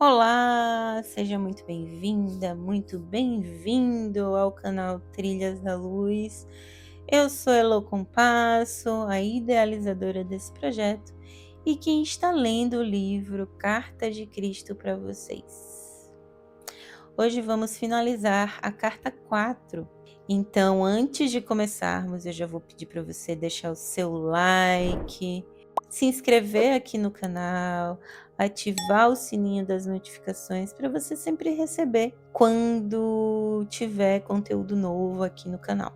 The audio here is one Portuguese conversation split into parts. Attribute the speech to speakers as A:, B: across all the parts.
A: Olá, seja muito bem-vinda, muito bem-vindo ao canal Trilhas da Luz. Eu sou Elo Compasso, a idealizadora desse projeto e quem está lendo o livro Carta de Cristo para vocês. Hoje vamos finalizar a carta 4. Então, antes de começarmos, eu já vou pedir para você deixar o seu like, se inscrever aqui no canal, ativar o sininho das notificações para você sempre receber quando tiver conteúdo novo aqui no canal.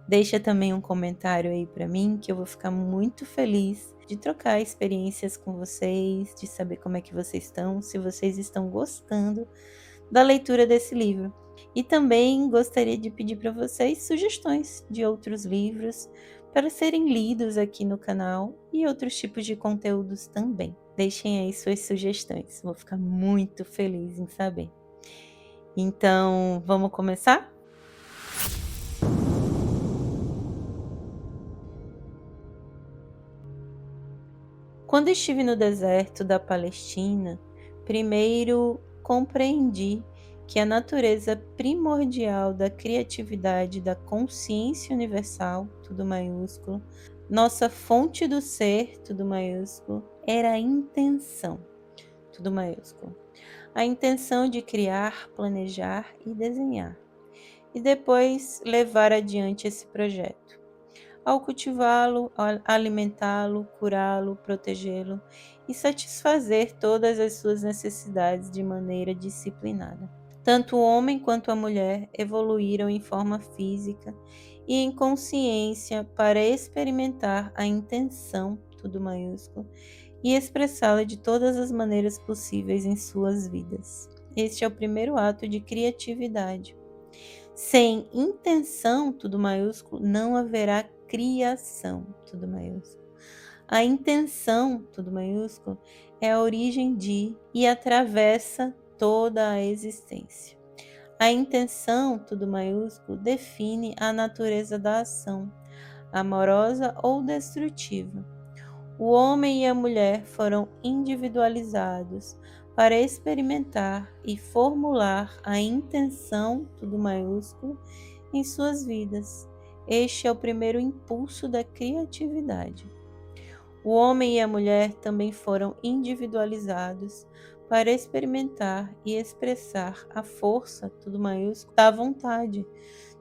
A: Deixa também um comentário aí para mim, que eu vou ficar muito feliz de trocar experiências com vocês, de saber como é que vocês estão, se vocês estão gostando da leitura desse livro. E também gostaria de pedir para vocês sugestões de outros livros para serem lidos aqui no canal e outros tipos de conteúdos também. Deixem aí suas sugestões, vou ficar muito feliz em saber. Então, vamos começar? Quando estive no deserto da Palestina, primeiro compreendi que a natureza primordial da criatividade, da consciência universal, tudo maiúsculo, nossa fonte do ser, tudo maiúsculo, era a intenção, tudo maiúsculo. A intenção de criar, planejar e desenhar, e depois levar adiante esse projeto. Ao cultivá-lo, alimentá-lo, curá-lo, protegê-lo e satisfazer todas as suas necessidades de maneira disciplinada. Tanto o homem quanto a mulher evoluíram em forma física e em consciência para experimentar a intenção, tudo maiúsculo, e expressá-la de todas as maneiras possíveis em suas vidas. Este é o primeiro ato de criatividade. Sem intenção, tudo maiúsculo, não haverá criação, tudo maiúsculo. A intenção, tudo maiúsculo, é a origem de e atravessa toda a existência. A intenção, tudo maiúsculo, define a natureza da ação, amorosa ou destrutiva. O homem e a mulher foram individualizados para experimentar e formular a intenção, tudo maiúsculo, em suas vidas. Este é o primeiro impulso da criatividade. O homem e a mulher também foram individualizados para experimentar e expressar a força, tudo maiúsculo, da vontade,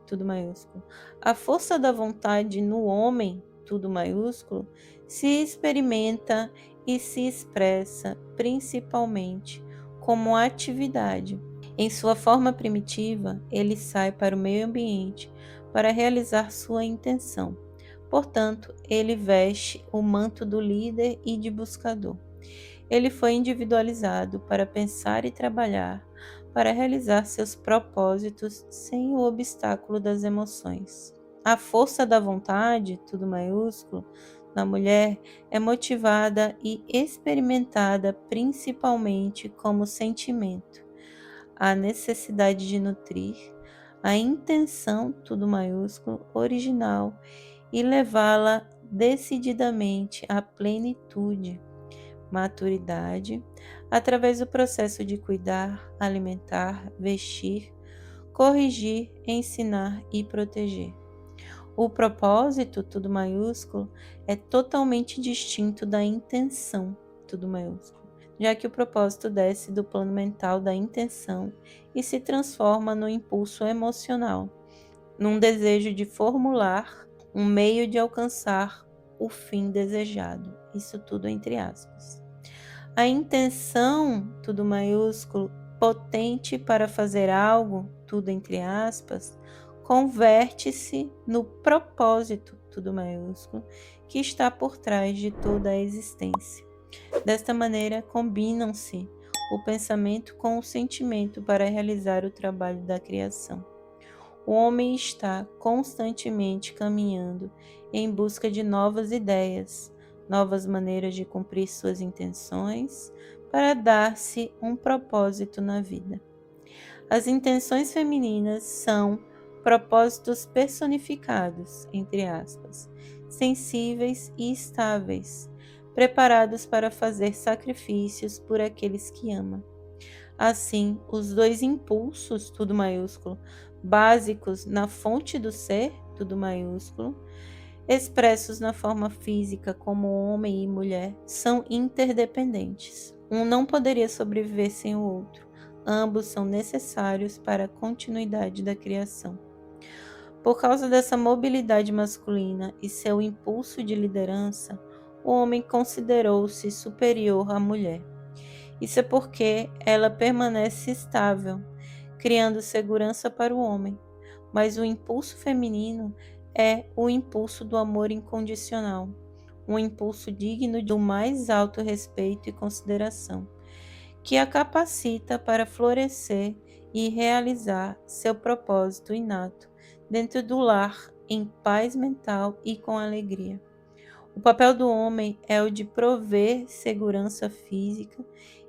A: tudo maiúsculo. A força da vontade no homem, tudo maiúsculo, se experimenta e se expressa principalmente como atividade. Em sua forma primitiva, ele sai para o meio ambiente para realizar sua intenção. Portanto, ele veste o manto do líder e de buscador. Ele foi individualizado para pensar e trabalhar, para realizar seus propósitos sem o obstáculo das emoções. A força da vontade, tudo maiúsculo, na mulher é motivada e experimentada principalmente como sentimento. A necessidade de nutrir, a intenção, tudo maiúsculo, original, e levá-la decididamente à plenitude, maturidade, através do processo de cuidar, alimentar, vestir, corrigir, ensinar e proteger. O propósito, tudo maiúsculo, é totalmente distinto da intenção, tudo maiúsculo, já que o propósito desce do plano mental da intenção e se transforma no impulso emocional, num desejo de formular um meio de alcançar o fim desejado. Isso tudo entre aspas. A intenção, tudo maiúsculo, potente para fazer algo, tudo entre aspas, converte-se no propósito, tudo maiúsculo, que está por trás de toda a existência. Desta maneira, combinam-se o pensamento com o sentimento para realizar o trabalho da criação. O homem está constantemente caminhando em busca de novas ideias, novas maneiras de cumprir suas intenções para dar-se um propósito na vida. As intenções femininas são propósitos personificados, entre aspas, sensíveis e estáveis, preparados para fazer sacrifícios por aqueles que ama. Assim, os dois impulsos, tudo maiúsculo, básicos na fonte do ser, tudo maiúsculo, expressos na forma física como homem e mulher, são interdependentes. Um não poderia sobreviver sem o outro. Ambos são necessários para a continuidade da criação. Por causa dessa mobilidade masculina e seu impulso de liderança, o homem considerou-se superior à mulher. Isso é porque ela permanece estável, criando segurança para o homem. Mas o impulso feminino é o impulso do amor incondicional, um impulso digno do mais alto respeito e consideração, que a capacita para florescer e realizar seu propósito inato dentro do lar em paz mental e com alegria. O papel do homem é o de prover segurança física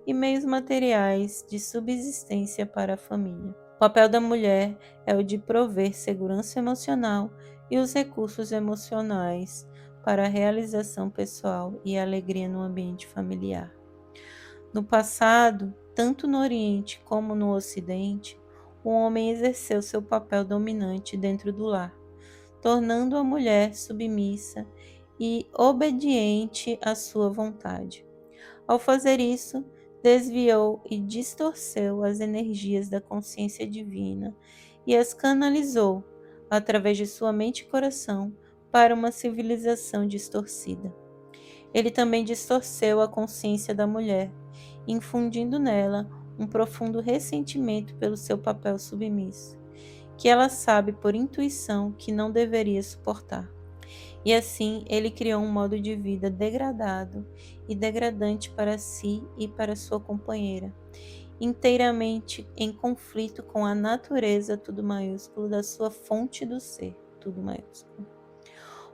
A: e meios materiais de subsistência para a família. O papel da mulher é o de prover segurança emocional e os recursos emocionais para a realização pessoal e alegria no ambiente familiar. No passado, tanto no Oriente como no Ocidente, o homem exerceu seu papel dominante dentro do lar, tornando a mulher submissa e obediente à sua vontade. Ao fazer isso, desviou e distorceu as energias da consciência divina e as canalizou, através de sua mente e coração, para uma civilização distorcida. Ele também distorceu a consciência da mulher, infundindo nela um profundo ressentimento pelo seu papel submisso, que ela sabe por intuição que não deveria suportar. E assim ele criou um modo de vida degradado e degradante para si e para sua companheira, inteiramente em conflito com a natureza, tudo maiúsculo, da sua fonte do ser, tudo maiúsculo.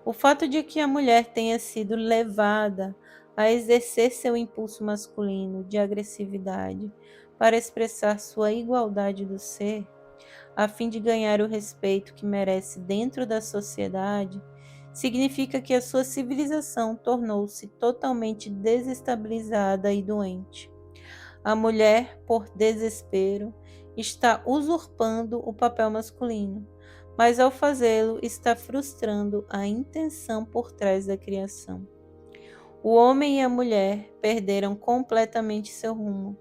A: O fato de que a mulher tenha sido levada a exercer seu impulso masculino de agressividade para expressar sua igualdade do ser, a fim de ganhar o respeito que merece dentro da sociedade, significa que a sua civilização tornou-se totalmente desestabilizada e doente. A mulher, por desespero, está usurpando o papel masculino, mas ao fazê-lo está frustrando a intenção por trás da criação. O homem e a mulher perderam completamente seu rumo.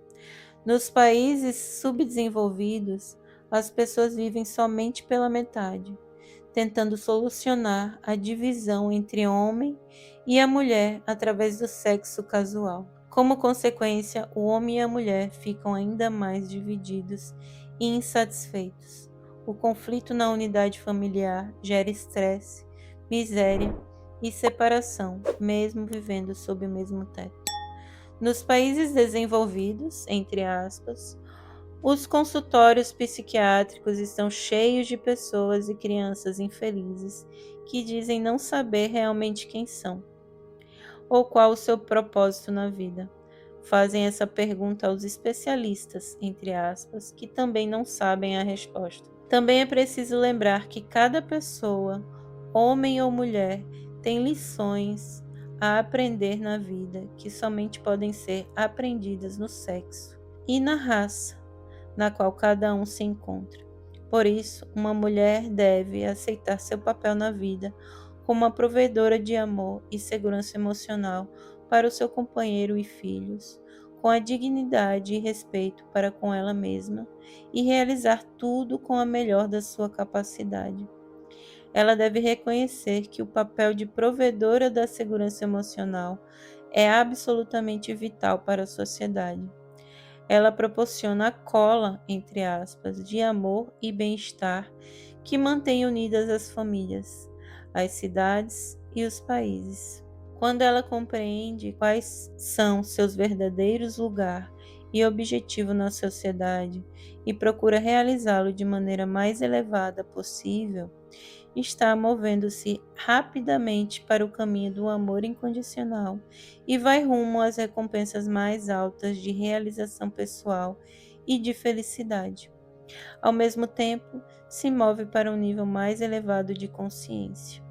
A: Nos países subdesenvolvidos, as pessoas vivem somente pela metade, tentando solucionar a divisão entre homem e a mulher através do sexo casual. Como consequência, o homem e a mulher ficam ainda mais divididos e insatisfeitos. O conflito na unidade familiar gera estresse, miséria e separação, mesmo vivendo sob o mesmo teto. Nos países desenvolvidos, entre aspas, os consultórios psiquiátricos estão cheios de pessoas e crianças infelizes que dizem não saber realmente quem são ou qual o seu propósito na vida. Fazem essa pergunta aos especialistas, entre aspas, que também não sabem a resposta. Também é preciso lembrar que cada pessoa, homem ou mulher, tem lições a aprender na vida que somente podem ser aprendidas no sexo e na raça na qual cada um se encontra. Por isso, uma mulher deve aceitar seu papel na vida como uma provedora de amor e segurança emocional para o seu companheiro e filhos, com a dignidade e respeito para com ela mesma e realizar tudo com a melhor da sua capacidade. Ela deve reconhecer que o papel de provedora da segurança emocional é absolutamente vital para a sociedade. Ela proporciona a cola, entre aspas, de amor e bem-estar que mantém unidas as famílias, as cidades e os países. Quando ela compreende quais são seus verdadeiros lugar e objetivo na sociedade e procura realizá-lo de maneira mais elevada possível, está movendo-se rapidamente para o caminho do amor incondicional e vai rumo às recompensas mais altas de realização pessoal e de felicidade. Ao mesmo tempo, se move para um nível mais elevado de consciência.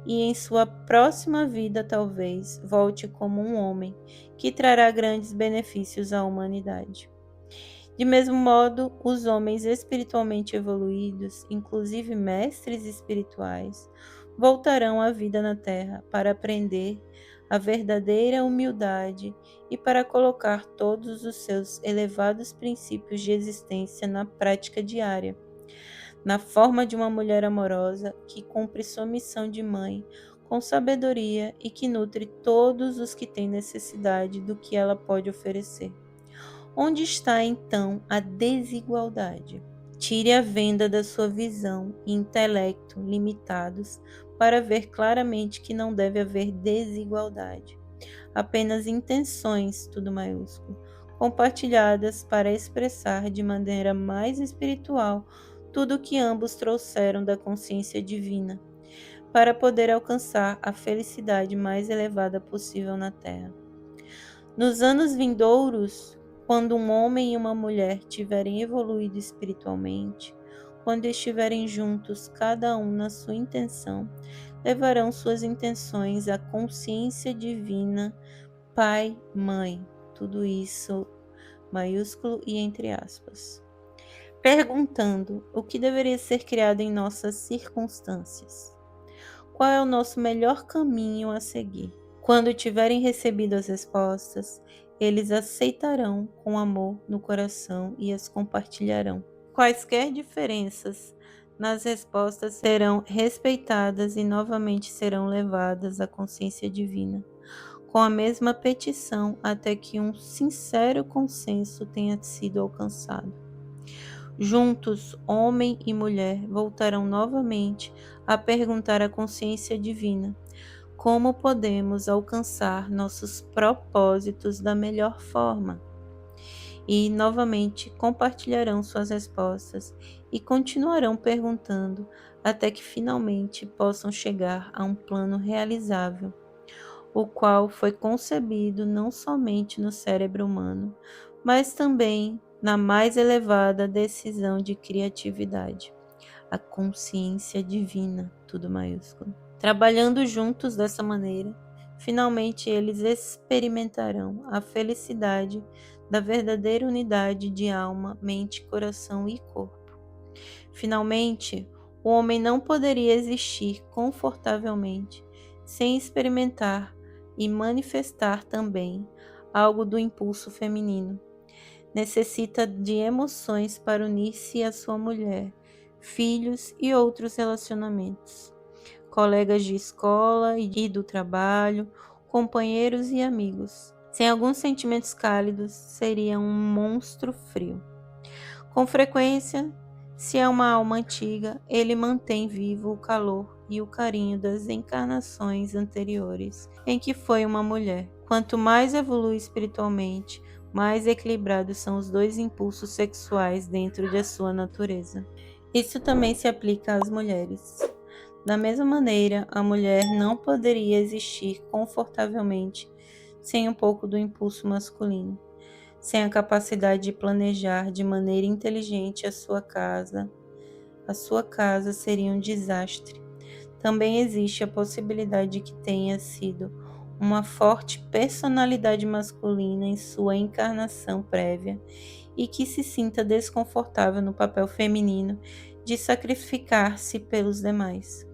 A: E em sua próxima vida, talvez, volte como um homem que trará grandes benefícios à humanidade. De mesmo modo, os homens espiritualmente evoluídos, inclusive mestres espirituais, voltarão à vida na Terra para aprender a verdadeira humildade e para colocar todos os seus elevados princípios de existência na prática diária, na forma de uma mulher amorosa que cumpre sua missão de mãe com sabedoria e que nutre todos os que têm necessidade do que ela pode oferecer. Onde está então a desigualdade? Tire a venda da sua visão e intelecto limitados para ver claramente que não deve haver desigualdade. Apenas intenções, tudo maiúsculo, compartilhadas para expressar de maneira mais espiritual tudo o que ambos trouxeram da consciência divina, para poder alcançar a felicidade mais elevada possível na Terra. Nos anos vindouros, quando um homem e uma mulher tiverem evoluído espiritualmente, quando estiverem juntos, cada um na sua intenção, levarão suas intenções à consciência divina, Pai, Mãe, tudo isso maiúsculo e entre aspas, perguntando o que deveria ser criado em nossas circunstâncias. Qual é o nosso melhor caminho a seguir? Quando tiverem recebido as respostas, eles aceitarão com amor no coração e as compartilharão. Quaisquer diferenças nas respostas serão respeitadas e novamente serão levadas à consciência divina, com a mesma petição até que um sincero consenso tenha sido alcançado. Juntos, homem e mulher voltarão novamente a perguntar à consciência divina: como podemos alcançar nossos propósitos da melhor forma? E novamente compartilharão suas respostas e continuarão perguntando até que finalmente possam chegar a um plano realizável, o qual foi concebido não somente no cérebro humano, mas também na mais elevada decisão de criatividade, a consciência divina, tudo maiúsculo. Trabalhando juntos dessa maneira, finalmente eles experimentarão a felicidade da verdadeira unidade de alma, mente, coração e corpo. Finalmente, o homem não poderia existir confortavelmente sem experimentar e manifestar também algo do impulso feminino. Necessita de emoções para unir-se à sua mulher, filhos e outros relacionamentos, colegas de escola e do trabalho, companheiros e amigos. Sem alguns sentimentos cálidos, seria um monstro frio. Com frequência, se é uma alma antiga, ele mantém vivo o calor e o carinho das encarnações anteriores em que foi uma mulher. Quanto mais evolui espiritualmente, mais equilibrados são os dois impulsos sexuais dentro de sua natureza. Isso também se aplica às mulheres. Da mesma maneira, a mulher não poderia existir confortavelmente sem um pouco do impulso masculino, sem a capacidade de planejar de maneira inteligente a sua casa seria um desastre. Também existe a possibilidade de que tenha sido uma forte personalidade masculina em sua encarnação prévia e que se sinta desconfortável no papel feminino de sacrificar-se pelos demais.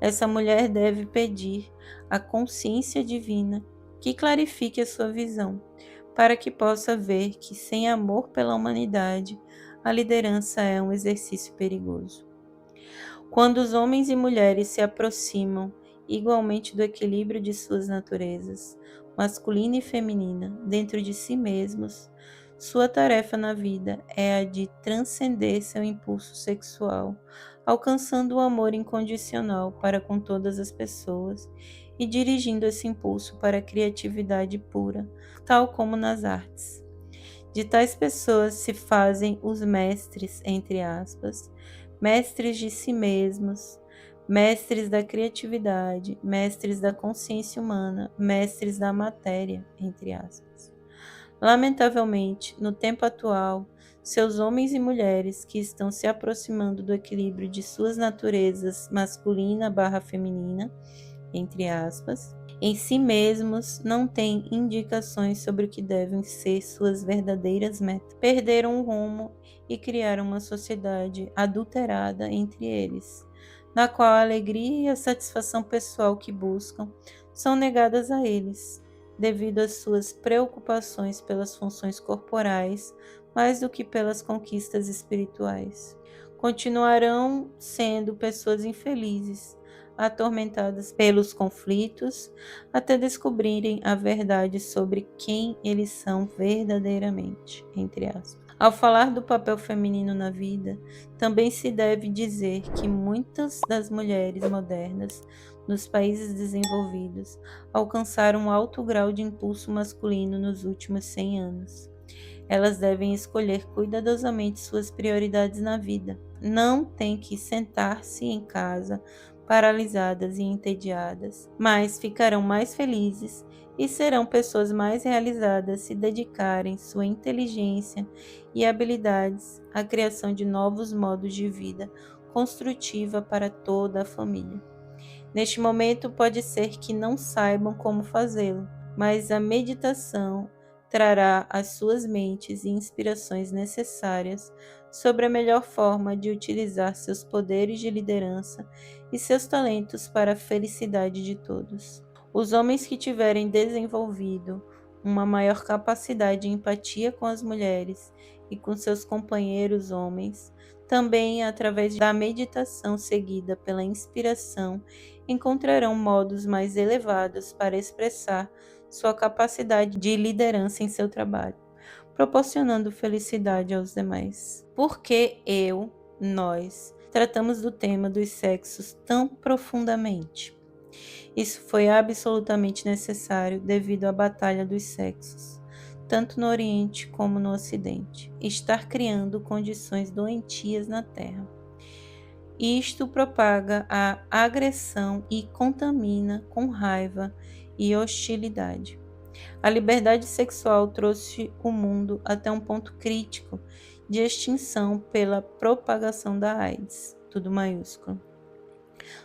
A: Essa mulher deve pedir à consciência divina que clarifique a sua visão, para que possa ver que sem amor pela humanidade, a liderança é um exercício perigoso. Quando os homens e mulheres se aproximam igualmente do equilíbrio de suas naturezas, masculina e feminina, dentro de si mesmos, sua tarefa na vida é a de transcender seu impulso sexual, alcançando o amor incondicional para com todas as pessoas e dirigindo esse impulso para a criatividade pura, tal como nas artes. De tais pessoas se fazem os mestres, entre aspas, mestres de si mesmos, mestres da criatividade, mestres da consciência humana, mestres da matéria, entre aspas. Lamentavelmente, no tempo atual, seus homens e mulheres que estão se aproximando do equilíbrio de suas naturezas masculina/feminina entre aspas, em si mesmos não têm indicações sobre o que devem ser suas verdadeiras metas. Perderam o rumo e criaram uma sociedade adulterada entre eles, na qual a alegria e a satisfação pessoal que buscam são negadas a eles, devido às suas preocupações pelas funções corporais mais do que pelas conquistas espirituais. Continuarão sendo pessoas infelizes, atormentadas pelos conflitos, até descobrirem a verdade sobre quem eles são verdadeiramente, entre aspas. Ao falar do papel feminino na vida, também se deve dizer que muitas das mulheres modernas nos países desenvolvidos alcançaram um alto grau de impulso masculino nos últimos 100 anos. Elas devem escolher cuidadosamente suas prioridades na vida. Não têm que sentar-se em casa paralisadas e entediadas, mas ficarão mais felizes e serão pessoas mais realizadas se dedicarem sua inteligência e habilidades à criação de novos modos de vida construtiva para toda a família. Neste momento, pode ser que não saibam como fazê-lo, mas a meditação trará às suas mentes inspirações necessárias sobre a melhor forma de utilizar seus poderes de liderança e seus talentos para a felicidade de todos. Os homens que tiverem desenvolvido uma maior capacidade de empatia com as mulheres e com seus companheiros homens, também através da meditação seguida pela inspiração, encontrarão modos mais elevados para expressar sua capacidade de liderança em seu trabalho, proporcionando felicidade aos demais. Por que nós, tratamos do tema dos sexos tão profundamente? Isso foi absolutamente necessário devido à batalha dos sexos, tanto no Oriente como no Ocidente, estar criando condições doentias na Terra. Isto propaga a agressão e contamina com raiva e hostilidade. A liberdade sexual trouxe o mundo até um ponto crítico de extinção pela propagação da AIDS, tudo maiúsculo.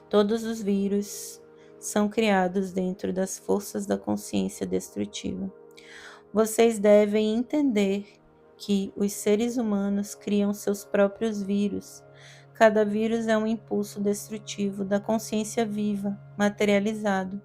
A: Todos os vírus são criados dentro das forças da consciência destrutiva. Vocês devem entender que os seres humanos criam seus próprios vírus. Cada vírus é um impulso destrutivo da consciência viva, materializado.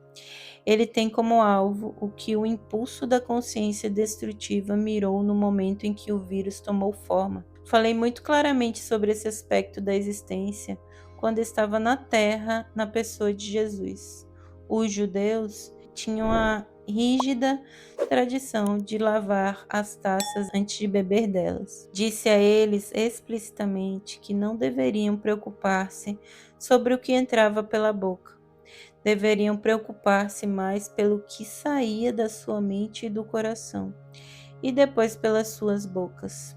A: Ele tem como alvo o que o impulso da consciência destrutiva mirou no momento em que o vírus tomou forma. Falei muito claramente sobre esse aspecto da existência quando estava na Terra na pessoa de Jesus. Os judeus tinham a rígida tradição de lavar as taças antes de beber delas. Disse a eles explicitamente que não deveriam preocupar-se sobre o que entrava pela boca. Deveriam preocupar-se mais pelo que saía da sua mente e do coração, e depois pelas suas bocas.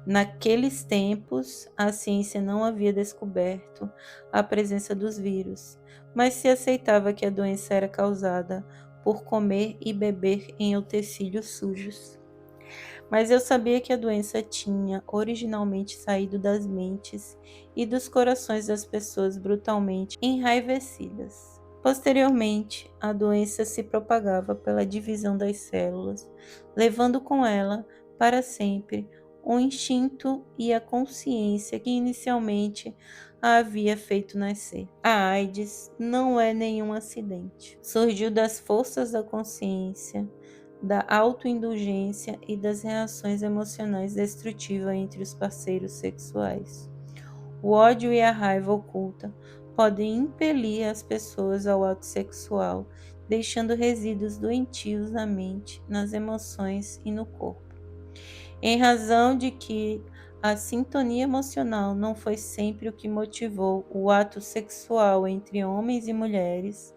A: Naqueles tempos, a ciência não havia descoberto a presença dos vírus, mas se aceitava que a doença era causada por comer e beber em utensílios sujos. Mas eu sabia que a doença tinha originalmente saído das mentes e dos corações das pessoas brutalmente enraivecidas. Posteriormente, a doença se propagava pela divisão das células, levando com ela, para sempre, o instinto e a consciência que inicialmente a havia feito nascer. A AIDS não é nenhum acidente. Surgiu das forças da consciência, da autoindulgência e das reações emocionais destrutivas entre os parceiros sexuais. O ódio e a raiva oculta podem impelir as pessoas ao ato sexual, deixando resíduos doentios na mente, nas emoções e no corpo. Em razão de que a sintonia emocional não foi sempre o que motivou o ato sexual entre homens e mulheres,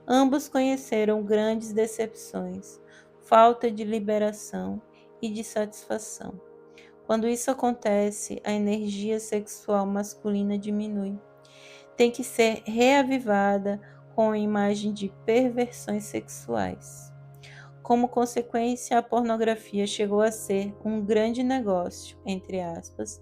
A: ambos conheceram grandes decepções, falta de liberação e de satisfação. Quando isso acontece, a energia sexual masculina diminui. Tem que ser reavivada com a imagem de perversões sexuais. Como consequência, a pornografia chegou a ser um grande negócio, entre aspas,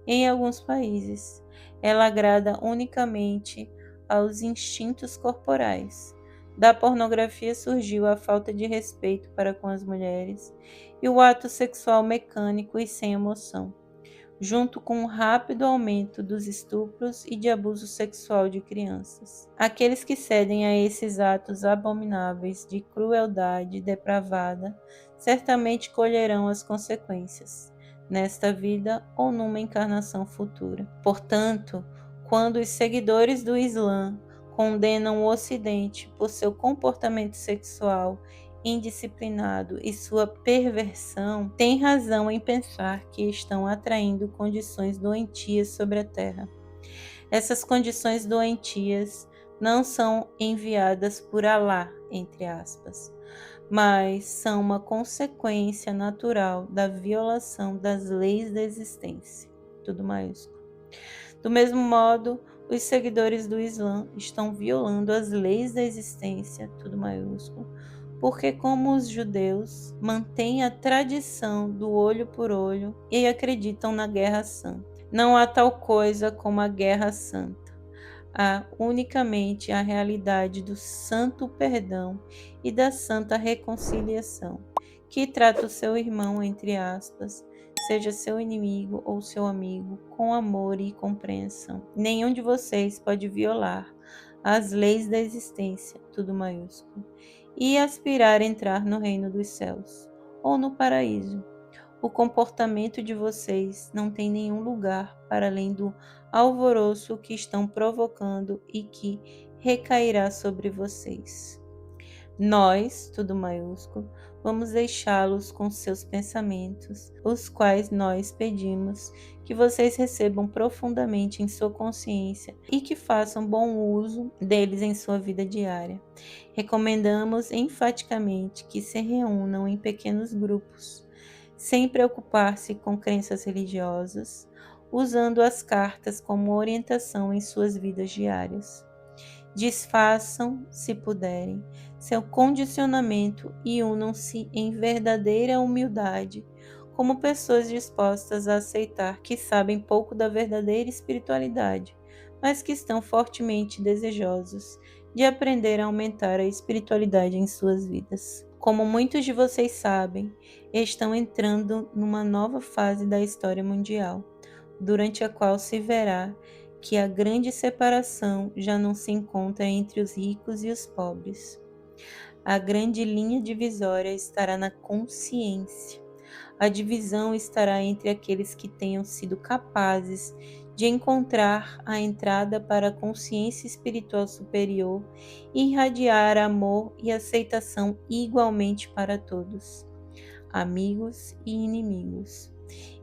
A: em alguns países. Ela agrada unicamente aos instintos corporais. Da pornografia surgiu a falta de respeito para com as mulheres e o ato sexual mecânico e sem emoção, junto com o rápido aumento dos estupros e de abuso sexual de crianças. Aqueles que cedem a esses atos abomináveis de crueldade depravada certamente colherão as consequências, nesta vida ou numa encarnação futura. Portanto, quando os seguidores do Islã condenam o Ocidente por seu comportamento sexual indisciplinado e sua perversão, têm razão em pensar que estão atraindo condições doentias sobre a Terra. Essas condições doentias não são enviadas por Alá, entre aspas, mas são uma consequência natural da violação das leis da existência, tudo maiúsculo. Do mesmo modo, os seguidores do Islã estão violando as leis da existência, tudo maiúsculo, porque, como os judeus, mantêm a tradição do olho por olho e acreditam na guerra santa. Não há tal coisa como a guerra santa. Há unicamente a realidade do santo perdão e da santa reconciliação, que trata o seu irmão, entre aspas, seja seu inimigo ou seu amigo, com amor e compreensão. Nenhum de vocês pode violar as leis da existência, tudo maiúsculo, e aspirar a entrar no reino dos céus ou no paraíso. O comportamento de vocês não tem nenhum lugar para além do alvoroço que estão provocando e que recairá sobre vocês. Nós, tudo maiúsculo, vamos deixá-los com seus pensamentos, os quais nós pedimos que vocês recebam profundamente em sua consciência e que façam bom uso deles em sua vida diária. Recomendamos enfaticamente que se reúnam em pequenos grupos, sem preocupar-se com crenças religiosas, usando as cartas como orientação em suas vidas diárias. Desfaçam, se puderem, seu condicionamento e unam-se em verdadeira humildade, como pessoas dispostas a aceitar que sabem pouco da verdadeira espiritualidade, mas que estão fortemente desejosos de aprender a aumentar a espiritualidade em suas vidas. Como muitos de vocês sabem, estão entrando numa nova fase da história mundial, durante a qual se verá que a grande separação já não se encontra entre os ricos e os pobres. A grande linha divisória estará na consciência. A divisão estará entre aqueles que tenham sido capazes de encontrar a entrada para a consciência espiritual superior e irradiar amor e aceitação igualmente para todos, amigos e inimigos,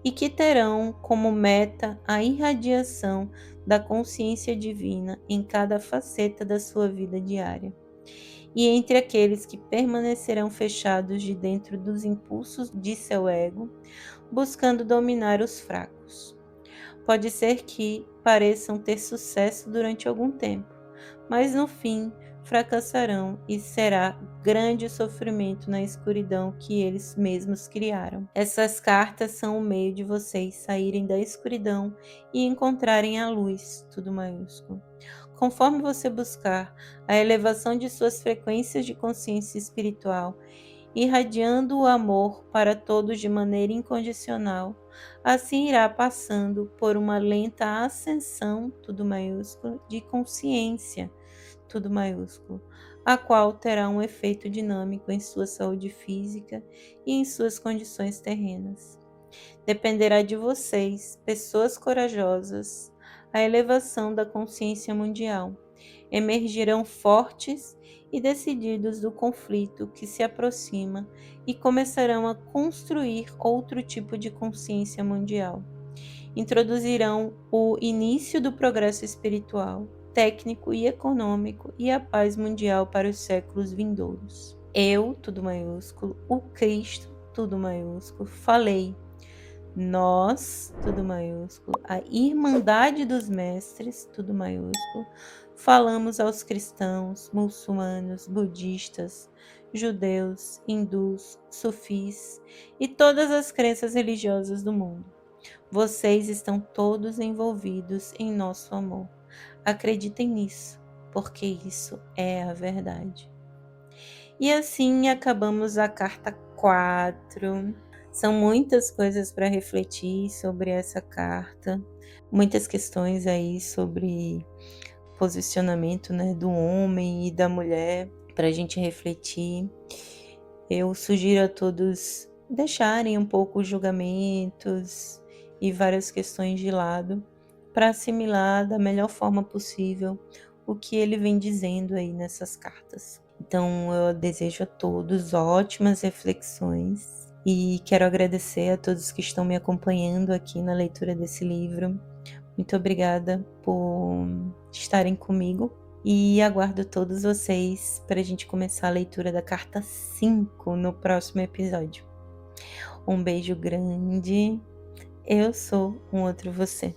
A: e que terão como meta a irradiação da consciência divina em cada faceta da sua vida diária. E entre aqueles que permanecerão fechados de dentro dos impulsos de seu ego, buscando dominar os fracos. Pode ser que pareçam ter sucesso durante algum tempo, mas no fim fracassarão e será grande sofrimento na escuridão que eles mesmos criaram. Essas cartas são o meio de vocês saírem da escuridão e encontrarem a luz, tudo maiúsculo. Conforme você buscar a elevação de suas frequências de consciência espiritual, irradiando o amor para todos de maneira incondicional, assim irá passando por uma lenta ascensão, tudo maiúsculo, de consciência, tudo maiúsculo, a qual terá um efeito dinâmico em sua saúde física e em suas condições terrenas. Dependerá de vocês, pessoas corajosas, a elevação da consciência mundial. Emergirão fortes e decididos do conflito que se aproxima e começarão a construir outro tipo de consciência mundial. Introduzirão o início do progresso espiritual, técnico e econômico e a paz mundial para os séculos vindouros. Eu, tudo maiúsculo, o Cristo, tudo maiúsculo, falei. Nós, tudo maiúsculo, a Irmandade dos Mestres, tudo maiúsculo, falamos aos cristãos, muçulmanos, budistas, judeus, hindus, sufis e todas as crenças religiosas do mundo. Vocês estão todos envolvidos em nosso amor. Acreditem nisso. porque isso é a verdade. E assim acabamos a carta 4. São muitas coisas para refletir sobre essa carta, muitas questões aí sobre posicionamento, né, do homem e da mulher para a gente refletir. Eu sugiro a todos deixarem um pouco os julgamentos e várias questões de lado para assimilar da melhor forma possível o que ele vem dizendo aí nessas cartas. Então, eu desejo a todos ótimas reflexões e quero agradecer a todos que estão me acompanhando aqui na leitura desse livro. Muito obrigada por estarem comigo e aguardo todos vocês para a gente começar a leitura da carta 5 no próximo episódio. Um beijo grande. Eu sou um outro você.